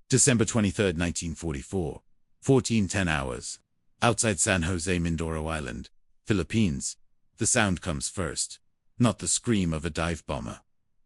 December 23, 1944, 14:10 hours. Outside San Jose, Mindoro Island, Philippines. The sound comes first. Not the scream of a dive bomber.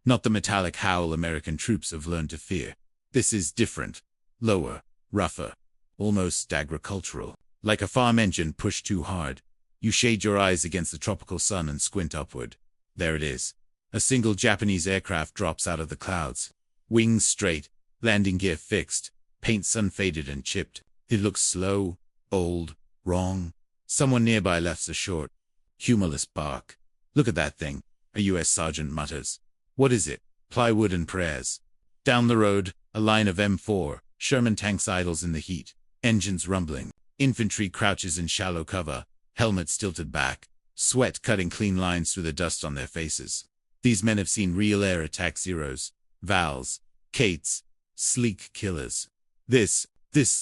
Not the metallic howl American troops have learned to fear. This is different. Lower, rougher, almost agricultural. Like a farm engine pushed too hard. You shade your eyes against the tropical sun and squint upward. There it is. A single Japanese aircraft drops out of the clouds. Wings straight, landing gear fixed, paint sun-faded and chipped. It looks slow, old, wrong. Someone nearby left a short, humorless bark. Look at that thing, a U.S. sergeant mutters. What is it? Plywood and prayers. Down the road, a line of M4 Sherman tanks idles in the heat, engines rumbling. Infantry crouches in shallow cover, helmets tilted back, sweat cutting clean lines through the dust on their faces. These men have seen real air attack Zeros, Vals, Kates, sleek killers. This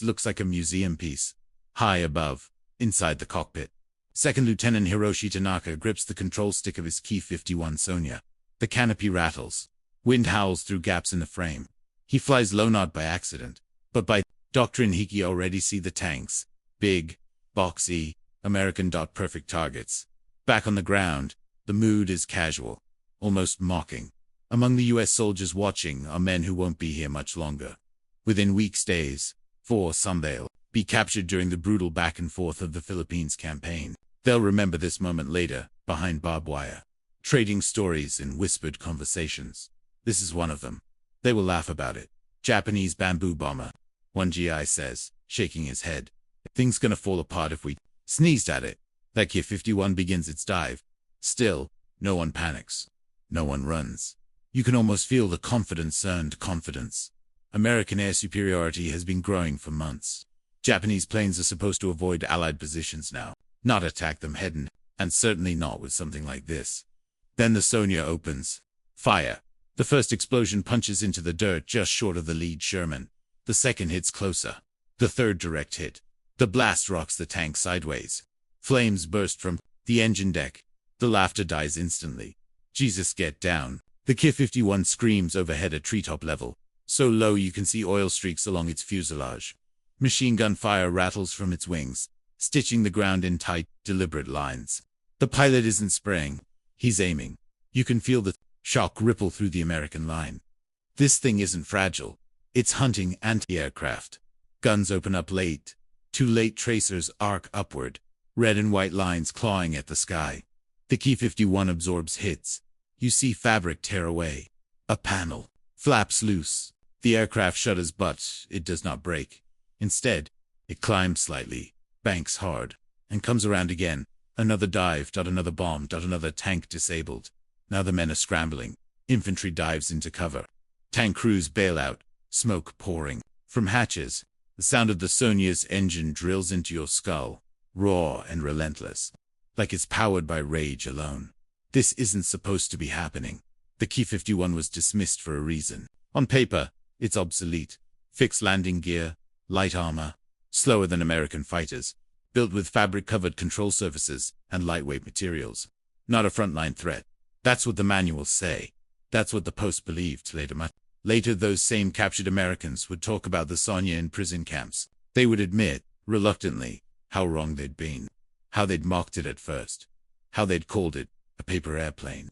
looks like a museum piece. High above, inside the cockpit, Second Lieutenant Hiroshi Tanaka grips the control stick of his Ki-51 Sonya. The canopy rattles. Wind howls through gaps in the frame. He flies low not by accident, but by doctrine. He can already see the tanks. Big, boxy, American perfect targets. Back on the ground, the mood is casual, almost mocking. Among the U.S. soldiers watching are men who won't be here much longer. Within weeks, days, for some they'll be captured during the brutal back and forth of the Philippines campaign. They'll remember this moment later, behind barbed wire, trading stories in whispered conversations. This is one of them. They will laugh about it. Japanese bamboo bomber, one GI says, shaking his head. Things gonna fall apart if we sneezed at it. That Ki-51 begins its dive. Still, no one panics. No one runs. You can almost feel the confidence-earned confidence. American air superiority has been growing for months. Japanese planes are supposed to avoid Allied positions now, not attack them head-on, and certainly not with something like this. Then the Sonya opens. Fire. The first explosion punches into the dirt just short of the lead Sherman. The second hits closer. The third direct hit. The blast rocks the tank sideways. Flames burst from the engine deck. The laughter dies instantly. Jesus, get down. The Ki-51 screams overhead at treetop level, so low you can see oil streaks along its fuselage. Machine gun fire rattles from its wings, stitching the ground in tight, deliberate lines. The pilot isn't spraying. He's aiming. You can feel the shock ripple through the American line. This thing isn't fragile. It's hunting anti-aircraft. Guns open up late. Two late tracers arc upward, red and white lines clawing at the sky. The Ki-51 absorbs hits. You see fabric tear away. A panel flaps loose. The aircraft shudders, but it does not break. Instead, it climbs slightly, banks hard, and comes around again. Another dive, another bomb, another tank disabled. Now the men are scrambling. Infantry dives into cover. Tank crews bail out, smoke pouring from hatches. The sound of the Sonya's engine drills into your skull, raw and relentless, like it's powered by rage alone. This isn't supposed to be happening. The Ki-51 was dismissed for a reason. On paper, it's obsolete. Fixed landing gear, light armor, slower than American fighters, built with fabric-covered control surfaces and lightweight materials. Not a frontline threat. That's what the manuals say. That's what the Post believed later. Later, those same captured Americans would talk about the Sonya in prison camps. They would admit, reluctantly, how wrong they'd been. How they'd mocked it at first. How they'd called it a paper airplane.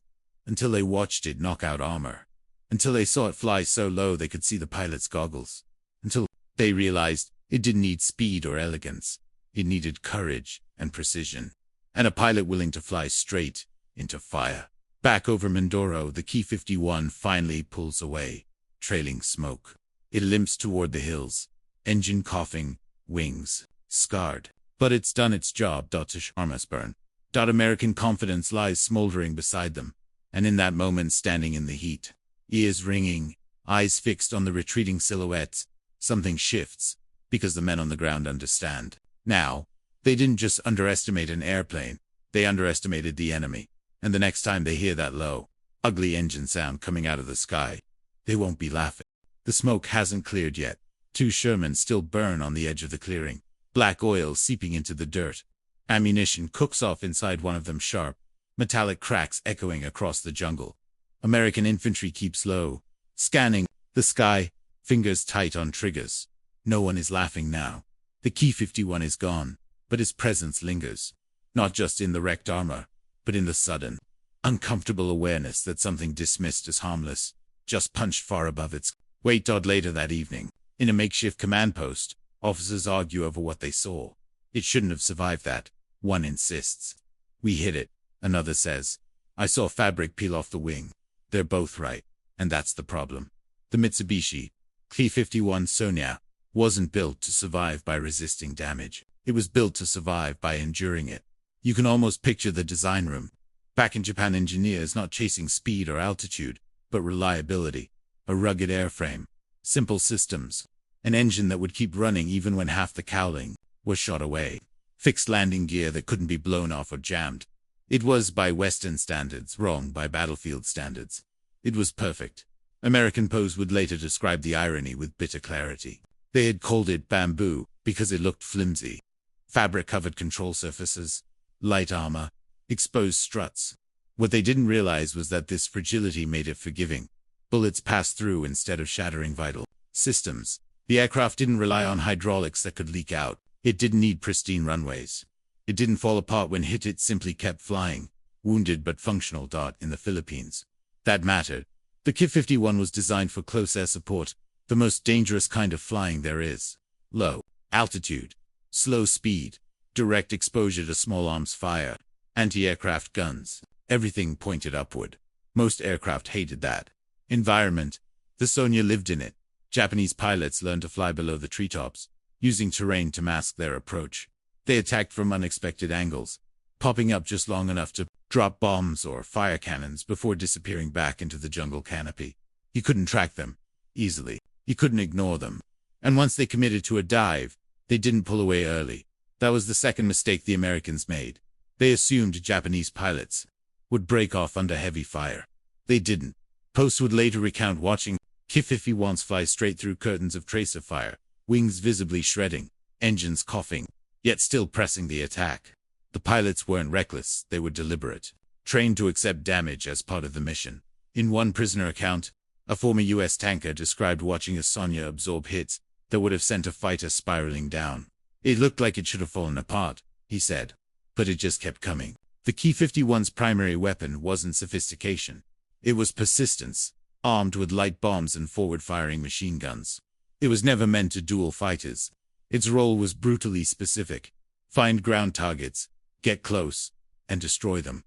Until they watched it knock out armor. Until they saw it fly so low they could see the pilot's goggles. Until they realized it didn't need speed or elegance. It needed courage and precision. And a pilot willing to fly straight into fire. Back over Mindoro, the Ki-51 finally pulls away, trailing smoke. It limps toward the hills, engine coughing, wings scarred. But it's done its job. Armors burn. American confidence lies smoldering beside them. And in that moment, standing in the heat, ears ringing, eyes fixed on the retreating silhouettes, something shifts, because the men on the ground understand. Now, they didn't just underestimate an airplane, they underestimated the enemy. And the next time they hear that low, ugly engine sound coming out of the sky, they won't be laughing. The smoke hasn't cleared yet. Two Shermans still burn on the edge of the clearing, black oil seeping into the dirt. Ammunition cooks off inside one of them, sharp, metallic cracks echoing across the jungle. American infantry keeps low, scanning the sky, fingers tight on triggers. No one is laughing now. The Ki-51 is gone, but its presence lingers. Not just in the wrecked armor, but in the sudden, uncomfortable awareness that something dismissed as harmless just punched far above its weight. Later that evening, in a makeshift command post, officers argue over what they saw. It shouldn't have survived that. One insists. We hit it. Another says, I saw fabric peel off the wing. They're both right, and that's the problem. The Mitsubishi Ki-51 Sonya wasn't built to survive by resisting damage. It was built to survive by enduring it. You can almost picture the design room. Back in Japan, engineers not chasing speed or altitude, but reliability. A rugged airframe, simple systems, an engine that would keep running even when half the cowling was shot away, fixed landing gear that couldn't be blown off or jammed. It was, by Western standards, wrong by battlefield standards. It was perfect. American POWs would later describe the irony with bitter clarity. They had called it bamboo because it looked flimsy. Fabric-covered control surfaces, light armor, exposed struts. What they didn't realize was that this fragility made it forgiving. Bullets passed through instead of shattering vital systems. The aircraft didn't rely on hydraulics that could leak out. It didn't need pristine runways. It didn't fall apart when hit. It simply kept flying, wounded but functional. In the Philippines, that mattered. The Ki-51 was designed for close air support, the most dangerous kind of flying there is. Low altitude, slow speed, direct exposure to small arms fire, anti-aircraft guns. Everything pointed upward. Most aircraft hated that environment. The Sonya lived in it. Japanese pilots learned to fly below the treetops, using terrain to mask their approach. They attacked from unexpected angles, popping up just long enough to drop bombs or fire cannons before disappearing back into the jungle canopy. You couldn't track them easily. You couldn't ignore them. And once they committed to a dive, they didn't pull away early. That was the second mistake the Americans made. They assumed Japanese pilots would break off under heavy fire. They didn't. Post would later recount watching Ki-51s fly straight through curtains of tracer fire, wings visibly shredding, engines coughing, yet still pressing the attack. The pilots weren't reckless, they were deliberate, trained to accept damage as part of the mission. In one prisoner account, a former U.S. tanker described watching a Sonya absorb hits that would have sent a fighter spiraling down. It looked like it should have fallen apart, he said, but it just kept coming. The Ki-51's primary weapon wasn't sophistication. It was persistence, armed with light bombs and forward-firing machine guns. It was never meant to duel fighters. Its role was brutally specific. Find ground targets, get close, and destroy them.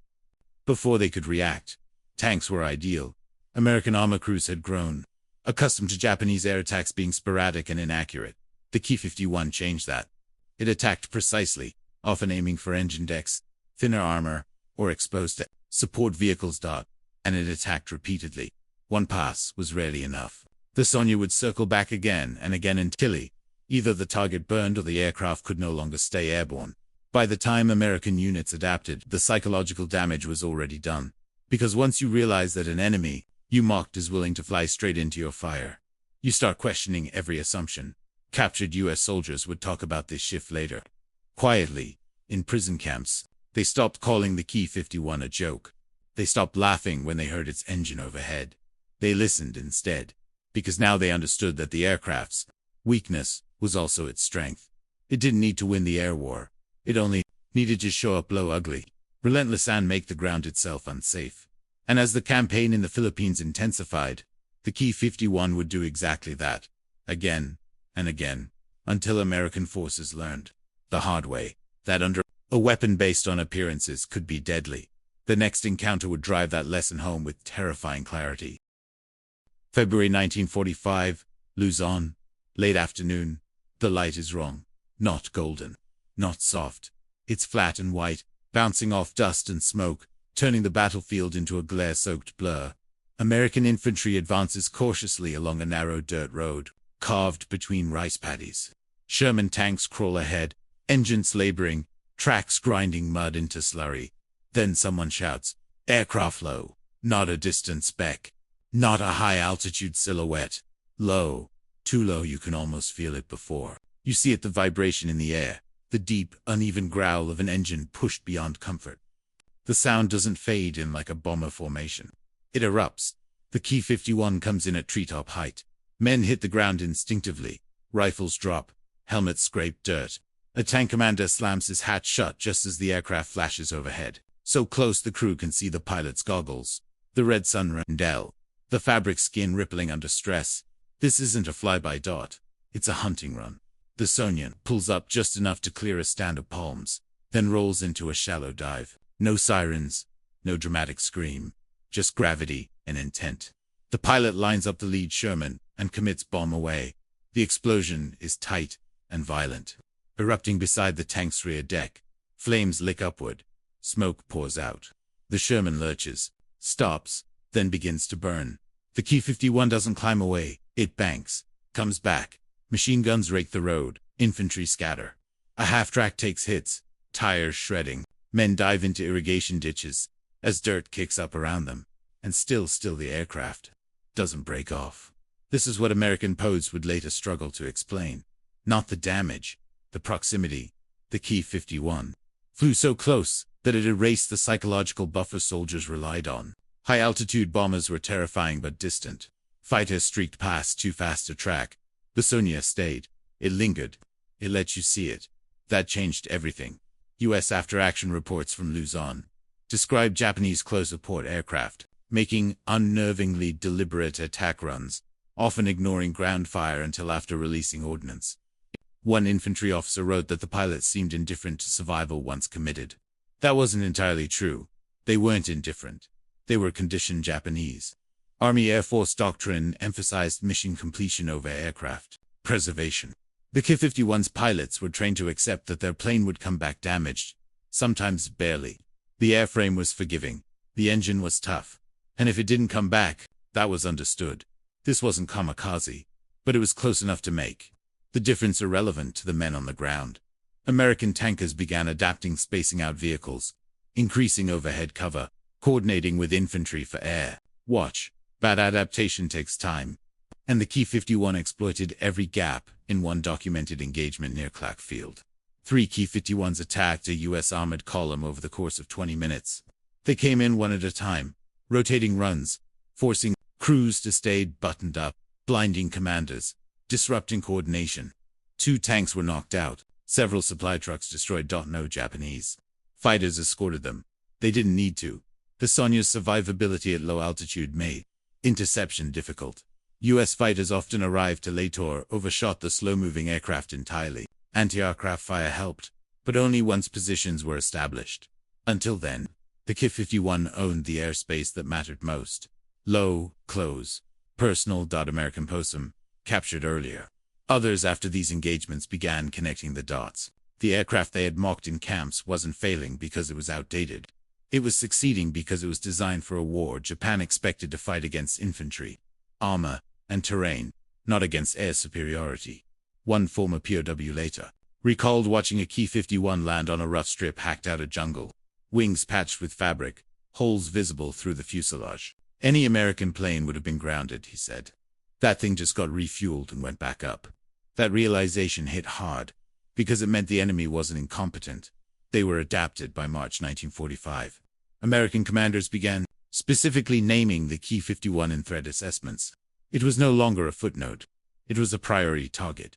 Before they could react, tanks were ideal. American armor crews had grown, accustomed to Japanese air attacks being sporadic and inaccurate. The Ki-51 changed that. It attacked precisely, often aiming for engine decks, thinner armor, or exposed support vehicles. And it attacked repeatedly. One pass was rarely enough. The Sonya would circle back again and again until either the target burned or the aircraft could no longer stay airborne. By the time American units adapted, the psychological damage was already done. Because once you realize that an enemy you mocked is willing to fly straight into your fire, you start questioning every assumption. Captured U.S. soldiers would talk about this shift later. Quietly, in prison camps, they stopped calling the Ki-51 a joke. They stopped laughing when they heard its engine overhead. They listened instead, because now they understood that the aircraft's weakness was also its strength. It didn't need to win the air war. It only needed to show up low ugly, relentless, and make the ground itself unsafe. And as the campaign in the Philippines intensified, the Ki-51 would do exactly that, again and again, until American forces learned, the hard way, that under a weapon based on appearances could be deadly. The next encounter would drive that lesson home with terrifying clarity. February 1945, Luzon, late afternoon. The light is wrong. Not golden. Not soft. It's flat and white, bouncing off dust and smoke, turning the battlefield into a glare-soaked blur. American infantry advances cautiously along a narrow dirt road, carved between rice paddies. Sherman tanks crawl ahead, engines laboring, tracks grinding mud into slurry. Then someone shouts, "Aircraft low." Not a distant speck. Not a high-altitude silhouette. Low. Too low you can almost feel it before you see it, the vibration in the air, the deep, uneven growl of an engine pushed beyond comfort. The sound doesn't fade in like a bomber formation. It erupts. The Ki-51 comes in at treetop height, Men hit the ground instinctively. Rifles drop. Helmets scrape dirt. A tank commander slams his hatch shut just as the aircraft flashes overhead. So close the crew can see the pilot's goggles. The red sun randell. The fabric skin rippling under stress. This isn't a flyby dot. It's a hunting run. The Sonia pulls up just enough to clear a stand of palms, then rolls into a shallow dive. No sirens, no dramatic scream, just gravity and intent. The pilot lines up the lead Sherman and commits bomb away. The explosion is tight and violent. Erupting beside the tank's rear deck, flames lick upward. Smoke pours out. The Sherman lurches, stops, then begins to burn. The Ki-51 doesn't climb away. It banks, comes back. Machine guns rake the road. Infantry scatter. A half-track takes hits, tires shredding. Men dive into irrigation ditches as dirt kicks up around them. And still the aircraft doesn't break off. This is what American POWs would later struggle to explain. Not the damage, the proximity. The Ki-51 flew so close that it erased the psychological buffer soldiers relied on. High-altitude bombers were terrifying but distant. Fighters streaked past too fast to track. The Sonia stayed. It lingered. It let you see it. That changed everything. U.S. after-action reports from Luzon described Japanese close-support aircraft making unnervingly deliberate attack runs, often ignoring ground fire until after releasing ordnance. One infantry officer wrote that the pilots seemed indifferent to survival once committed. That wasn't entirely true. They weren't indifferent. They were conditioned Japanese. Army Air Force doctrine emphasized mission completion over aircraft preservation. The Ki-51's pilots were trained to accept that their plane would come back damaged, sometimes barely. The airframe was forgiving. The engine was tough. And if it didn't come back, that was understood. This wasn't kamikaze, but it was close enough to make the difference irrelevant to the men on the ground. American tankers began adapting spacing out vehicles, increasing overhead cover, coordinating with infantry for air watch. That adaptation takes time, and the Ki-51 exploited every gap in one documented engagement near Clark Field. 3 Ki-51s attacked a U.S. armored column over the course of 20 minutes. They came in one at a time, rotating runs, forcing crews to stay buttoned up, blinding commanders, disrupting coordination. 2 tanks were knocked out. Several supply trucks destroyed. No Japanese fighters escorted them. They didn't need to. The Sonia's survivability at low altitude made interception difficult. U.S. fighters often arrived too late or overshot the slow-moving aircraft entirely. Anti-aircraft fire helped, but only once positions were established. Until then, the Ki-51 owned the airspace that mattered most. Low, close, personal. American POWs captured earlier. Others after these engagements began connecting the dots. The aircraft they had mocked in camps wasn't failing because it was outdated. It was succeeding because it was designed for a war Japan expected to fight against infantry, armor, and terrain, not against air superiority. One former POW later recalled watching a Ki-51 land on a rough strip hacked out of jungle, wings patched with fabric, holes visible through the fuselage. Any American plane would have been grounded, he said. That thing just got refueled and went back up. That realization hit hard, because it meant the enemy wasn't incompetent. They were adapted by March 1945. American commanders began specifically naming the Ki-51 in threat assessments. It was no longer a footnote. It was a priority target.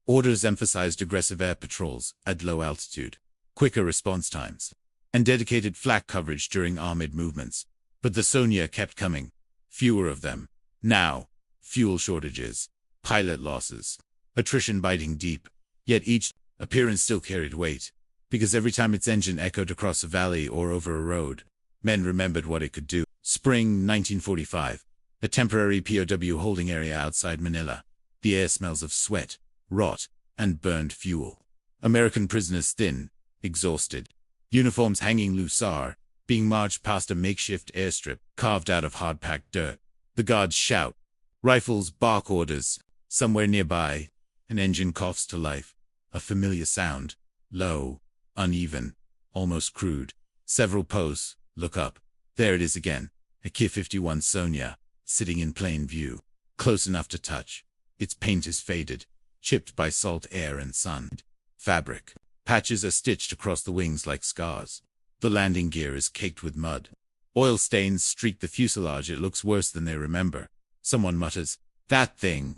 Orders emphasized aggressive air patrols at low altitude, quicker response times, and dedicated flak coverage during armored movements. But the Sonia kept coming. Fewer of them. Now, fuel shortages, pilot losses, attrition biting deep. Yet each appearance still carried weight, because every time its engine echoed across a valley or over a road, men remembered what it could do. Spring 1945. A temporary POW holding area outside Manila. The air smells of sweat, rot, and burned fuel. American prisoners thin, exhausted. Uniforms hanging loose are being marched past a makeshift airstrip carved out of hard-packed dirt. The guards shout. Rifles bark orders. Somewhere nearby, an engine coughs to life. A familiar sound. Low, uneven, almost crude. Several POWs look up. There it is again. A Ki-51 Sonia, sitting in plain view. Close enough to touch. Its paint is faded, chipped by salt air and sun. Fabric. Patches are stitched across the wings like scars. The landing gear is caked with mud. Oil stains streak the fuselage. It looks worse than they remember. Someone mutters, That thing.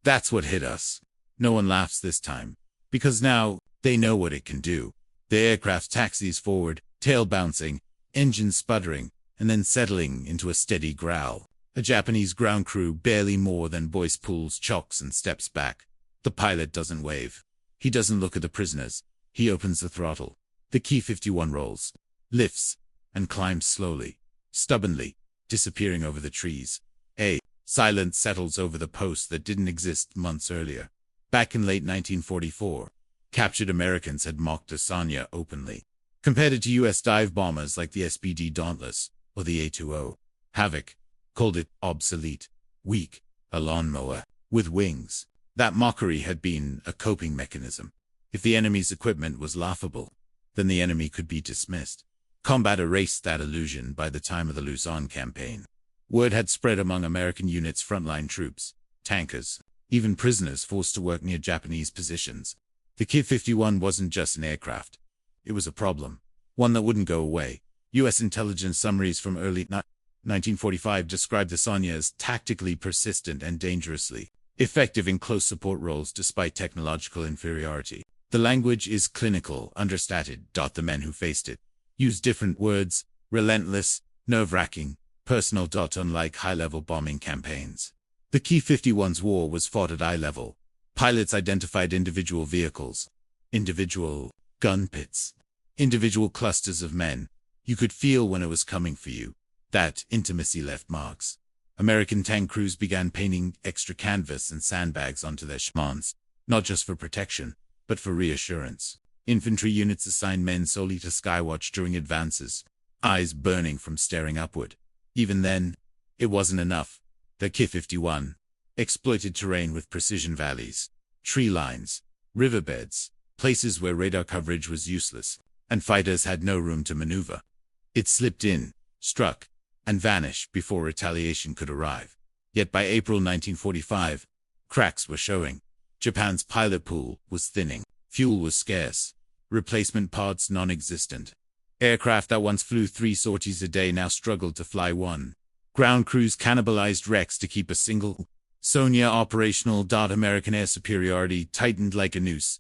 That's what hit us. No one laughs this time. Because now, they know what it can do. The aircraft taxis forward, tail bouncing, engine sputtering, and then settling into a steady growl. A Japanese ground crew barely more than Boyce pulls chocks and steps back. The pilot doesn't wave. He doesn't look at the prisoners. He opens the throttle. The Ki-51 rolls, lifts, and climbs slowly, stubbornly, disappearing over the trees. Silence settles over the post that didn't exist months earlier. Back in late 1944, captured Americans had mocked Sonya openly. Compared it to U.S. dive bombers like the SPD Dauntless or the A-20 Havoc, called it obsolete, weak, a lawnmower with wings. That mockery had been a coping mechanism. If the enemy's equipment was laughable, then the enemy could be dismissed. Combat erased that illusion by the time of the Luzon campaign. Word had spread among American units' frontline troops, tankers, even prisoners forced to work near Japanese positions. The Ki-51 wasn't just an aircraft. It was a problem, one that wouldn't go away. U.S. intelligence summaries from early 1945 described the Sonya as tactically persistent and dangerously effective in close support roles despite technological inferiority. The language is clinical, understated. The men who faced it used different words: relentless, nerve-wracking, personal. Unlike high-level bombing campaigns, the Ki-51's war was fought at eye level. Pilots identified individual vehicles, individual gun pits, individual clusters of men. You could feel when it was coming for you. That intimacy left marks. American tank crews began painting extra canvas and sandbags onto their schmans, not just for protection, but for reassurance. Infantry units assigned men solely to skywatch during advances, eyes burning from staring upward. Even then, it wasn't enough. The Ki-51 exploited terrain with precision: valleys, tree lines, riverbeds, places where radar coverage was useless, and fighters had no room to maneuver. It slipped in, struck, and vanished before retaliation could arrive. Yet by April 1945, cracks were showing. Japan's pilot pool was thinning. Fuel was scarce. Replacement parts non-existent. Aircraft that once flew 3 sorties a day now struggled to fly one. Ground crews cannibalized wrecks to keep a single Sonya operational. American air superiority tightened like a noose.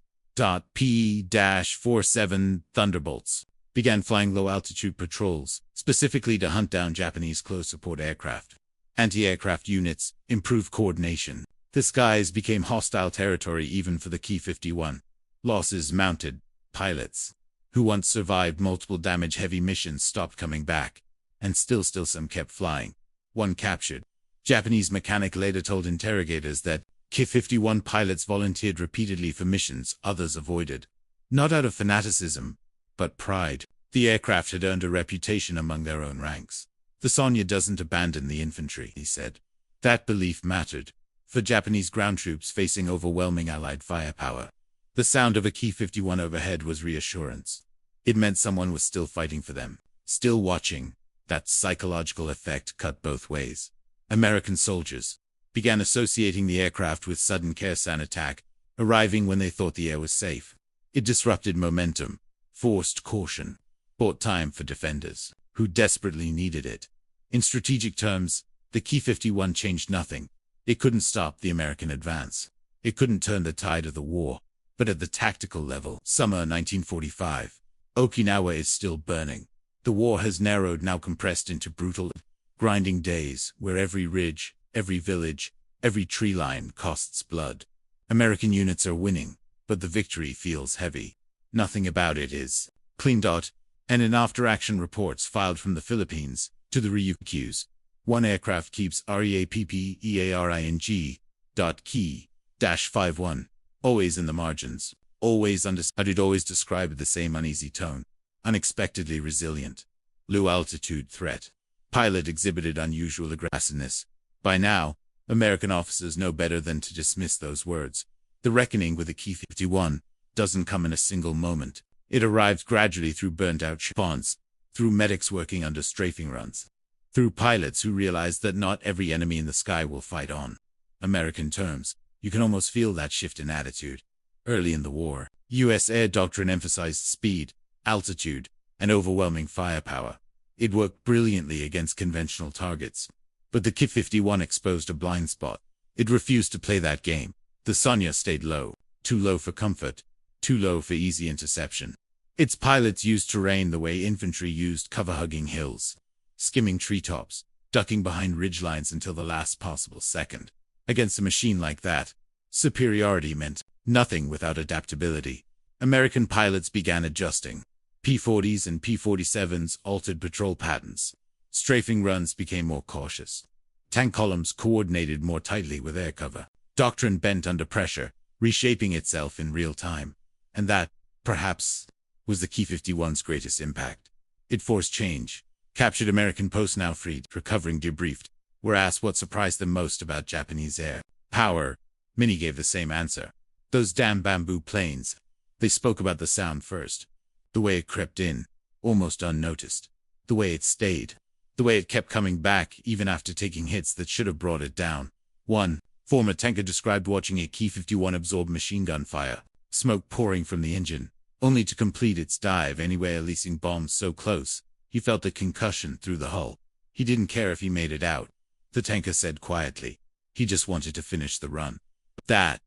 P-47 Thunderbolts began flying low-altitude patrols, specifically to hunt down Japanese close support aircraft. Anti-aircraft units improved coordination. The skies became hostile territory even for the Ki-51. Losses mounted. Pilots who once survived multiple damage-heavy missions stopped coming back, and still some kept flying. One captured Japanese mechanic later told interrogators that Ki-51 pilots volunteered repeatedly for missions others avoided. Not out of fanaticism, but pride. The aircraft had earned a reputation among their own ranks. The Sonya doesn't abandon the infantry, he said. That belief mattered for Japanese ground troops facing overwhelming Allied firepower. The sound of a Ki-51 overhead was reassurance. It meant someone was still fighting for them, still watching. That psychological effect cut both ways. American soldiers began associating the aircraft with sudden Kherson attack, arriving when they thought the air was safe. It disrupted momentum, forced caution, bought time for defenders who desperately needed it. In strategic terms, the Ki-51 changed nothing. It couldn't stop the American advance. It couldn't turn the tide of the war. But at the tactical level, summer 1945, Okinawa is still burning. The war has narrowed, now compressed into brutal, grinding days where every ridge, every village, every tree line costs blood. American units are winning, but the victory feels heavy. Nothing about it is clean. And in after-action reports filed from the Philippines to the REUQs, one aircraft keeps REAPPEARING.Ki-51. Always in the margins, always understood. It always described the same uneasy tone. Unexpectedly resilient. Low-altitude threat. Pilot exhibited unusual aggressiveness. By now, American officers know better than to dismiss those words. The reckoning with the Ki-51 doesn't come in a single moment. It arrives gradually through burnt-out spawns, through medics working under strafing runs, through pilots who realize that not every enemy in the sky will fight on American terms. You can almost feel that shift in attitude. Early in the war, U.S. air doctrine emphasized speed, altitude, and overwhelming firepower. It worked brilliantly against conventional targets. But the Ki-51 exposed a blind spot. It refused to play that game. The Sonya stayed low, too low for comfort, too low for easy interception. Its pilots used terrain the way infantry used cover-hugging hills, skimming treetops, ducking behind ridgelines until the last possible second. Against a machine like that, superiority meant nothing without adaptability. American pilots began adjusting. P-40s and P-47s altered patrol patterns. Strafing runs became more cautious. Tank columns coordinated more tightly with air cover. Doctrine bent under pressure, reshaping itself in real time. And that, perhaps, was the Ki-51's greatest impact. It forced change. Captured American posts now freed, recovering debriefed, were asked what surprised them most about Japanese air power. Many gave the same answer. Those damn bamboo planes. They spoke about the sound first. The way it crept in, almost unnoticed. The way it stayed. The way it kept coming back even after taking hits that should have brought it down. One former tanker described watching a Ki-51 absorb machine gun fire, smoke pouring from the engine, only to complete its dive anyway, releasing bombs so close, he felt a concussion through the hull. He didn't care if he made it out, the tanker said quietly. He just wanted to finish the run. That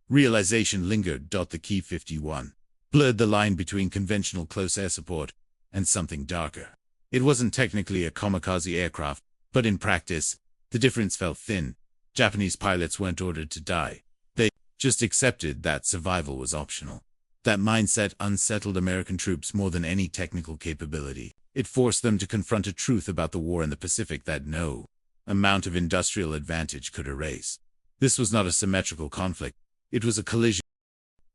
realization lingered. The Ki-51 blurred the line between conventional close air support and something darker. It wasn't technically a kamikaze aircraft, but in practice, the difference felt thin. Japanese pilots weren't ordered to die. They just accepted that survival was optional. That mindset unsettled American troops more than any technical capability. It forced them to confront a truth about the war in the Pacific that no amount of industrial advantage could erase. This was not a symmetrical conflict. It was a collision.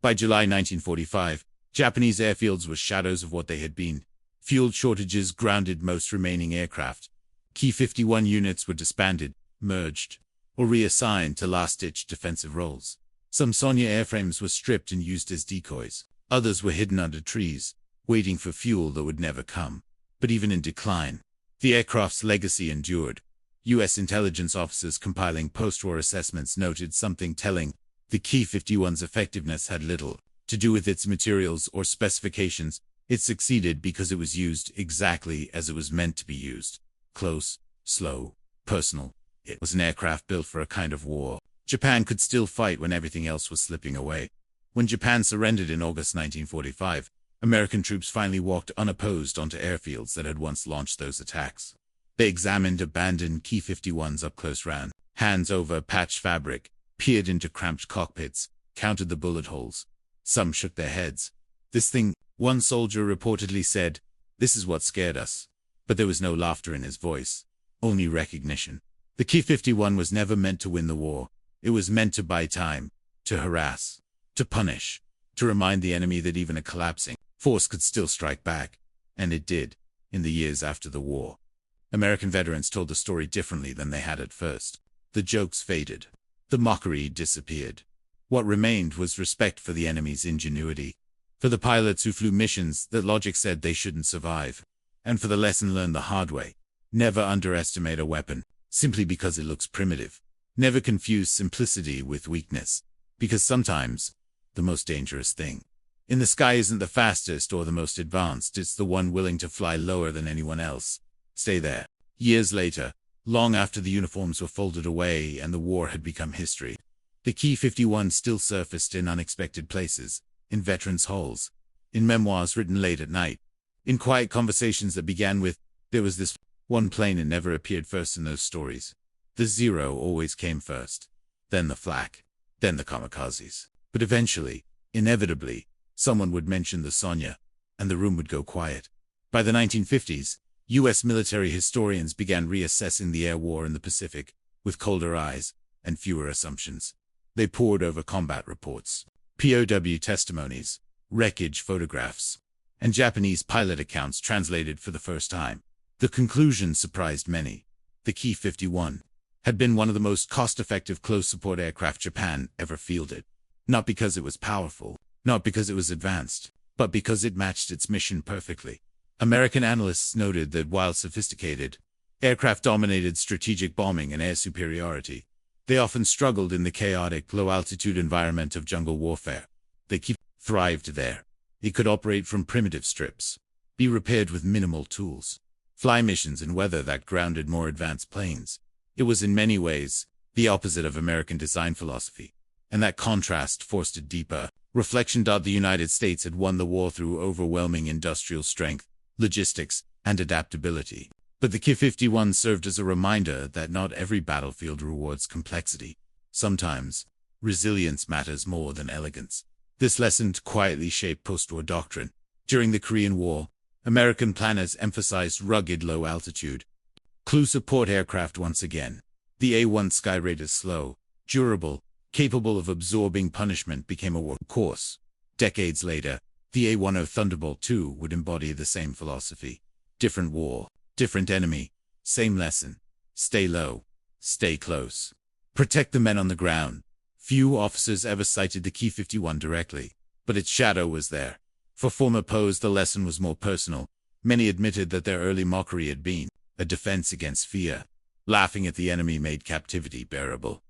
By July 1945, Japanese airfields were shadows of what they had been. Fuel shortages grounded most remaining aircraft. Ki-51 units were disbanded, merged, or reassigned to last-ditch defensive roles. Some Sonya airframes were stripped and used as decoys. Others were hidden under trees, waiting for fuel that would never come. But even in decline, the aircraft's legacy endured. U.S. intelligence officers compiling post-war assessments noted something telling. The Ki-51's effectiveness had little to do with its materials or specifications. It succeeded because it was used exactly as it was meant to be used. Close, slow, personal. It was an aircraft built for a kind of war. Japan could still fight when everything else was slipping away. When Japan surrendered in August 1945, American troops finally walked unopposed onto airfields that had once launched those attacks. They examined abandoned Ki-51s up close, ran hands over patched fabric, peered into cramped cockpits, counted the bullet holes. Some shook their heads. This thing, one soldier reportedly said, this is what scared us. But there was no laughter in his voice, only recognition. The Ki-51 was never meant to win the war. It was meant to buy time, to harass, to punish, to remind the enemy that even a collapsing force could still strike back. And it did, in the years after the war. American veterans told the story differently than they had at first. The jokes faded. The mockery disappeared. What remained was respect for the enemy's ingenuity, for the pilots who flew missions that logic said they shouldn't survive, and for the lesson learned the hard way. Never underestimate a weapon, simply because it looks primitive. Never confuse simplicity with weakness, because sometimes, the most dangerous thing in the sky isn't the fastest or the most advanced, it's the one willing to fly lower than anyone else. Stay there. Years later, long after the uniforms were folded away and the war had become history, the Ki-51 still surfaced in unexpected places, in veterans' halls, in memoirs written late at night, in quiet conversations that began with, there was this one plane and never appeared first in those stories. The zero always came first, then the flak, then the kamikazes. But eventually, inevitably, someone would mention the Sonya, and the room would go quiet. By the 1950s, U.S. military historians began reassessing the air war in the Pacific, with colder eyes and fewer assumptions. They pored over combat reports, POW testimonies, wreckage photographs, and Japanese pilot accounts translated for the first time. The conclusion surprised many. The Ki-51 had been one of the most cost-effective close-support aircraft Japan ever fielded. Not because it was powerful, not because it was advanced, but because it matched its mission perfectly. American analysts noted that while sophisticated, aircraft dominated strategic bombing and air superiority, they often struggled in the chaotic, low-altitude environment of jungle warfare. The Ki thrived there. It could operate from primitive strips, be repaired with minimal tools, fly missions in weather that grounded more advanced planes. It was in many ways the opposite of American design philosophy. And that contrast forced a deeper reflection. The United States had won the war through overwhelming industrial strength, logistics, and adaptability. But the Ki-51 served as a reminder that not every battlefield rewards complexity. Sometimes, resilience matters more than elegance. This lesson quietly shaped post-war doctrine. During the Korean War, American planners emphasized rugged low-altitude, crew-support aircraft once again. The A-1 Skyraider's slow, durable, capable of absorbing punishment became a workhorse. Decades later, the A-10 Thunderbolt II would embody the same philosophy. Different war, different enemy, same lesson. Stay low, stay close. Protect the men on the ground. Few officers ever cited the Ki-51 directly, but its shadow was there. For former POWs, the lesson was more personal. Many admitted that their early mockery had been a defense against fear. Laughing at the enemy made captivity bearable.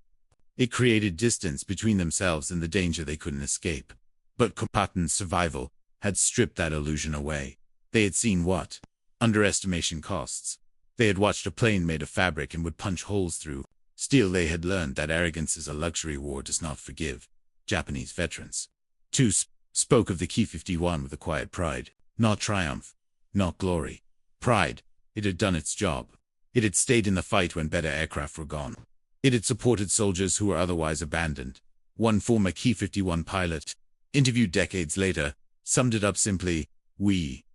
It created distance between themselves and the danger they couldn't escape. But combatants' survival had stripped that illusion away. They had seen what underestimation costs. They had watched a plane made of fabric and would punch holes through steel. They had learned that arrogance is a luxury war does not forgive. Japanese veterans, too, spoke of the Ki-51 with a quiet pride. Not triumph, not glory. Pride. It had done its job. It had stayed in the fight when better aircraft were gone. It had supported soldiers who were otherwise abandoned. One former Ki-51 pilot, interviewed decades later, summed it up simply: "We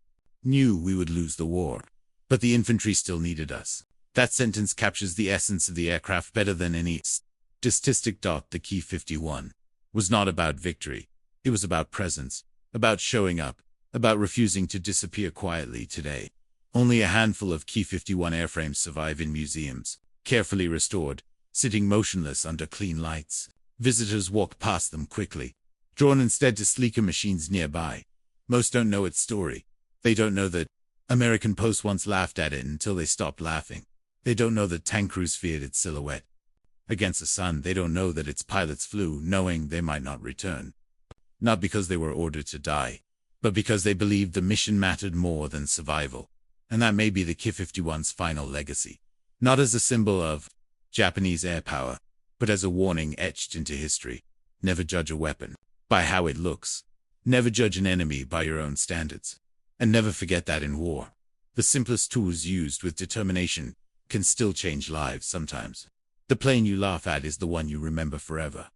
knew we would lose the war, but the infantry still needed us." That sentence captures the essence of the aircraft better than any statistic. The Ki-51 was not about victory. It was about presence, about showing up, about refusing to disappear quietly. Today, only a handful of Ki-51 airframes survive in museums, carefully restored, sitting motionless under clean lights. Visitors walk past them quickly, drawn instead to sleeker machines nearby. Most don't know its story. They don't know that American posts once laughed at it until they stopped laughing. They don't know that tank crews feared its silhouette against the sun. They don't know that its pilots flew knowing they might not return. Not because they were ordered to die, but because they believed the mission mattered more than survival. And that may be the Ki-51's final legacy. Not as a symbol of Japanese air power, but as a warning etched into history. Never judge a weapon by how it looks. Never judge an enemy by your own standards. And never forget that in war, the simplest tools used with determination can still change lives sometimes. The plane you laugh at is the one you remember forever.